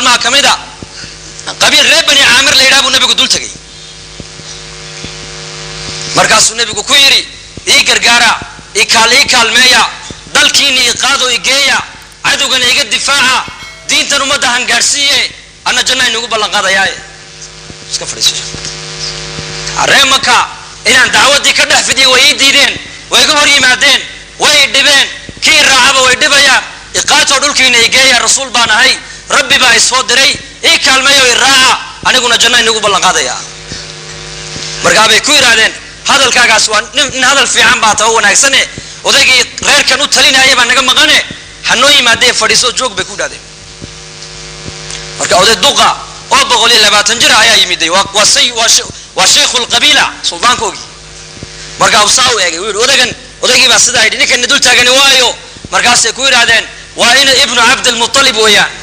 maalmaha kamida qabiil reer bani caamir la yiraahdo nabigu dul tagay markaasuu nabigu ku yiri ii gargaara ii kaalmeeya dalkiini qaado ii geeya cadowgan iga difaaca diintan umada hangaarsiye ana janna inagu ballan qaadayaa iska fariiso areemaka inaan dacwadii ka dhaafidii way diideen way ka hor yimaadeen way dhibeen kii raacaba way dhibayaan iqaato dhulkiina ii geeya rasuul baan ahay rabbi baa isoo diray ii kaalmeeyo ii raaca aniguna janna inagu ballan qaadayaa markaa bay ku yiraahdeen hadalkaagaas waa in hadal fiican baa taw wanaagsan odaygii reerkan u talinayay baa naga maqane hanoo yimaadee fadhiiso joog bay ku dhaadeen marka oday duqa oo 120 jir ayaa yimiday waa sheekhul qabila sultaankoogi marka uu saaw eegay odaygii baa sidaa yidhi ninkan dul taagani waayo markaasay ku yiraahdeen waa in ibnu abd al-muttalib weeyaan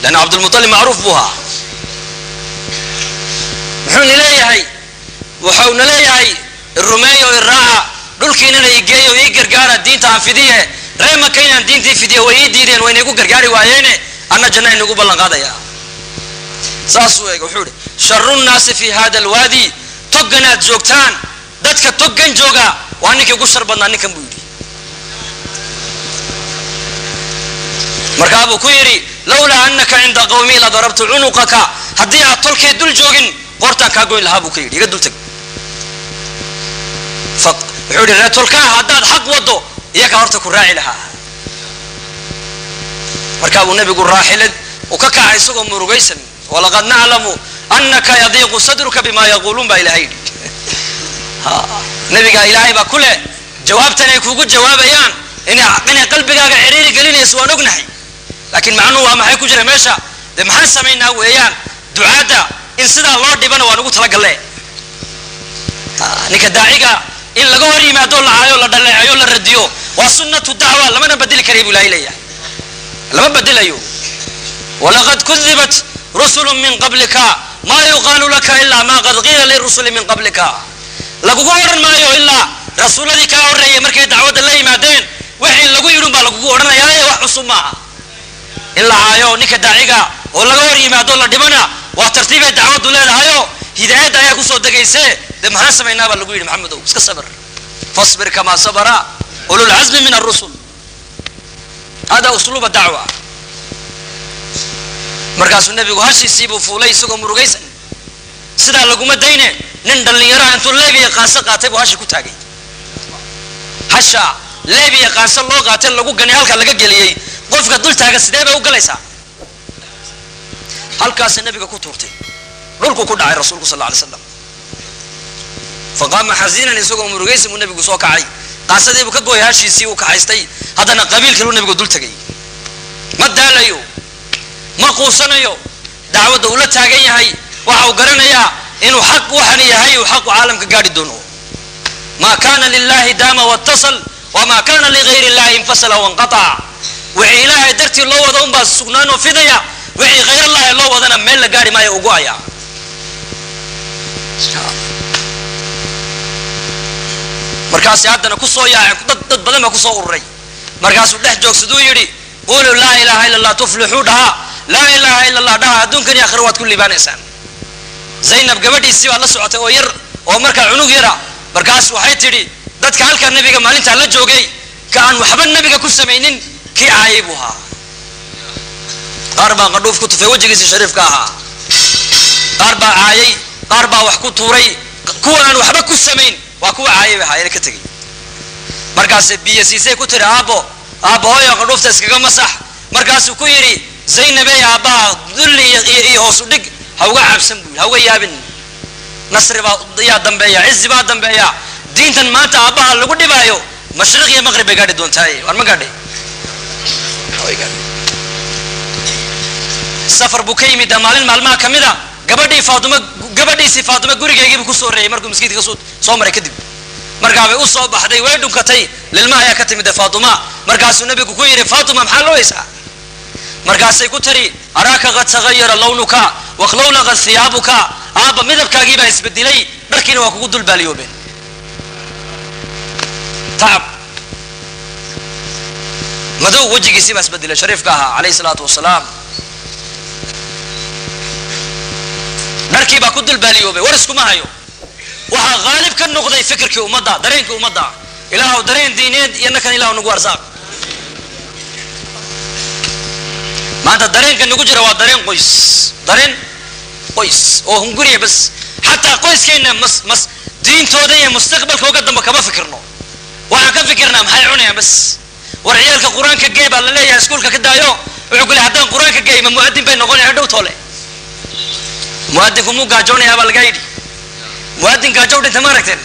لأن عبد المطلب معروف بها وحون ليهي وحون ليهي الرمي والراعة دول كينا يجيو يجر جارة دين تنفيذية رأي ما كينا دين تنفيذية ويديرين وين يقول جرجاري وعينه أنا جناي نقول بلغادا يا ساسوي وحوري شر الناس في هذا الوادي تجنا زوجتان دتك تجن جوجا وانك يقول شربنا نكم بودي مركابو كويري لولا أنك عند قومي لضربت عنقك هدي أطلق دول جوجن قرطان كاقوين لهابو كيري يقدل تك فحوري رأتولكا هداد حق وضو إياك هرتك الراعي لها مركابو النبي يقول راحلد وكاكا عيسوكم مرقيسا ولقد نعلم أنك يضيق صدرك بما يقولون بإلهي نبي قال إلهي بكله جوابتنا يكوكو جواب أيان إني قلبك عريري قليني يسوى نقنحي لكن معنوها ما حيكون جرى ماشا ده محان سمينا ويان دعاء إن سيدا الله ديبانا وانوكو تلقى الله نيكا داعيقا إن لقوري ما دول عيو لدلع عيو لرديو وسنة الدعوة لما نبدل كريب لا إليه لما بدل أيو ولقد كذبت رسل من قبلك ما يقال لك إلا ما قد قيل للرسل من قبلك لقورن ما يو إلا رسول ذيك أوري مركي دعوة الله ما دين وحين لقو يرون بالقورن يا وحصو معها إلا عيو نيكا داعيقا ولقوري ما دول ديبانا وترتيب الدعوة لنا هايو هداية يا كوسو دقيسة ده محان سمينا بالقوي محمد اسك صبر فاصبر كما صبر أولو العزم من الرسل هذا أسلوب الدعوة مركز النبي وهاشي سيبو فولي سوق مرقيسا سيدا لقوم الدينة نندل يرى أنتو ليبي قاسا قاتب وهاشي كتاقي هاشا ليبي قاسا لو قاتل لقو قني هالكا لقا قليي قفك دول تاقا سيدابا وقليسا هالكاس النبي كتورتي رولكو كدعي رسولك صلى الله عليه وسلم فقام حزينا يسوق مرقيس من النبي سوق عي قاصدي بكجو هاشي سيو كحيستي هذا أنا قبيل كلو النبي دول تجي ما داليو ما قوسنا يو دعوة دولة تاجي هاي وعو قرنا يا إنه حق وحني هاي وحق عالم كجاري دونه ما كان لله دام واتصل وما كان لغير الله انفصل وانقطع وإله درتي الله وضم بس سكنانه فديا وعي غير الله الله وضنا ميل جاري ما يوقعيا مركز عندنا كسو يا ضد بدل ما كسو الري مركز وده جوك سدو يري قولوا لا إله إلا الله تفلحوا ده لا إله إلا الله ده دون كن يخروات كل بان إنسان زينب قبدي سوى الله سعته وير ومركز عنق يرى مركز وحيتري ضد كهالك النبي كمان أنت على جوجي كان وحب النبي كسمينين كي عايبها أربعة قدوف كنت في وجهي شريف كاها أربعة عاي أربعة وحكو توري كون وحبك كسمين وكو عايبها هاي كتجي مركز بيسيسي كتر أبو يا قدوف تسكع مسح مركز كويري زينب يا أبا ذل يهوسودك هو عبسم هو يابن نصر يا دمبيا عز با دمبيا دين تن ما تابا لقدي بايو مشرق يا مغرب قاعد دون تاي ورما قاعد سفر بوكيمي دمالين معلومة كميدا قبدي سي فاطمة قري جايب كسور ري مركو مسكين كسود صومر كدب مركابي أصاب بحدي ويدهم كتي للماء يا كتي مد فاطمة مركاس النبي كويري فاطمة محله يسع مركاس يكتري أراك قد تغير لونك وخلونك ثيابك أبا مذهب كاجيبه يسبدلي لكن وكود الباليوبين تعب مدو وجهي سي بس بدل شريف كها عليه الصلاة والسلام dalkii baa ku dulbaaliyoobay war iskuma hayo waxa qaalib ka noqday fikirkii ummadda dareenkii ummadda ilaahu dareen diineed iyo nakan ilaahu nagu arsaaq maanta dareenka nagu jira waa dareen qoys oo hunguriya bas hatta qoyskeena mas diintooda iyo mustaqbalkooda damba kama fikirno waxaan ka fikirnaa maxay cunayaan bas war ciyaalka quraanka geey baa la leeyahay iskuulka ka daayo wuxuu ku leeyahay haddaan quraanka geey ma muadin bay noqonayaan dhow toole muadinku mu gaajoonaya baa laga yidhi muadin gaajow dhinta ma aragteen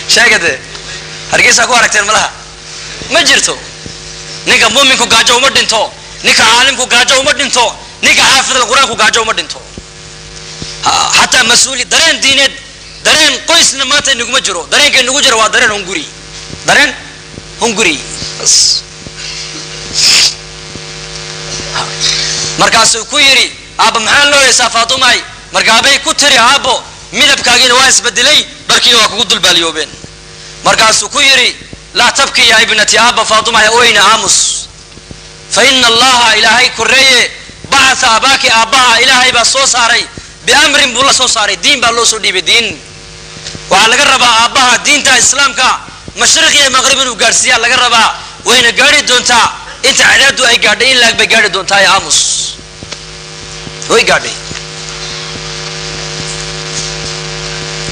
sheegade hargeysa ku aragteen malaha ma jirto ninka muuminku gaajow ma dhinto ninka caalimku gaajow ma dhinto ninka xaafidka quraanku gaajow ma dhinto hatta mas'uuli dareen diineed dareen qoysna maanta nagu ma jiro dareenka nagu jiro waa dareen hunguri markaasuu ku yiri aaba maxaa loo yeesaa Faatumay markaabay ku tiri aabo midabkaagiina waa isbedelay barkii waa kugu dulbaaliyoobeen markaasuu ku yiri la tabki ya ibnati aaba Faatumay oyna aamus fa inna allaha ilaahay kureye ba'atha abaki aabaha ilaahay baa soo saaray biamrin buu la soo saaray diin baa loo soo dhiibay diin waxa laga rabaa aabaha diinta islaamka mashriq iyo maghrib inuu gaarsiiyo laga rabaa wayna gaari doontaa inta cadaadu ay gaadhay in laag bay gaari doontaa ay aamus way gaadhay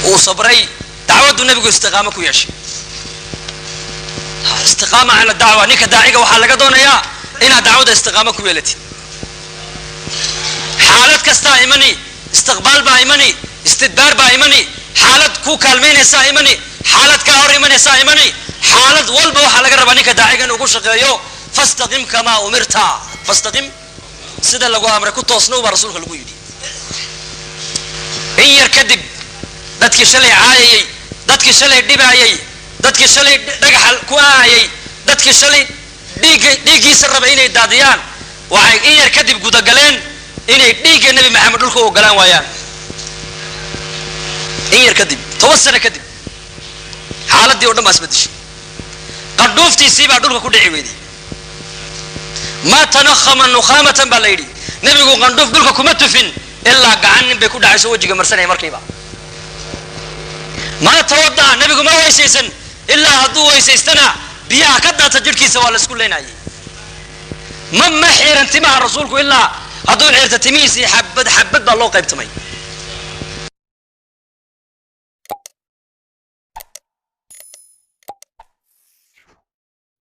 oo sabray dacwadu nabigu istiqaama ku yeeshay istiqaama ala dacwa ninka daaciga waxa laga doonayaa ina dacwada istiqaama ku yeelatid xaalad kasta imani istiqbaal baa imani istidbaar baa imani حالد كو كالمين سائمني حالد كهورمني سائمني حالد والبا waxa laga rabaa ninka daacigan ugu shaqeeyo fastaqim kama umirta fastaqim sida lagu amray ku toosnoo baa rasuulka lagu yiri in yar kadib dadkii shalay caayay dadkii shalay dhibaayay dadkii shalay dhagaxal ku aayay dadkii shalay dhiigiisa rabay inay daadiyaan waxay in yar kadib guda galeen inay dhiiga nabi maxamed dhulka u galaan waayaan إير كذب توسنا كذب حالة دي ودم أسبدش قدوفتي سيبا دولك كل عبيدي ما تنخم النخامة بالليل نبي يقول قدوف دولك كمتفن إلا قعن بكل عيسى وجهك مرسنا مركبا ما توضع نبي يقول ما هو يسيسن إلا هدو يسيستنا بيا كذا تجركي سوال سكولين أي ما محير انتماع رسولك إلا هدو عير تتميسي حبد بالله قيبتمي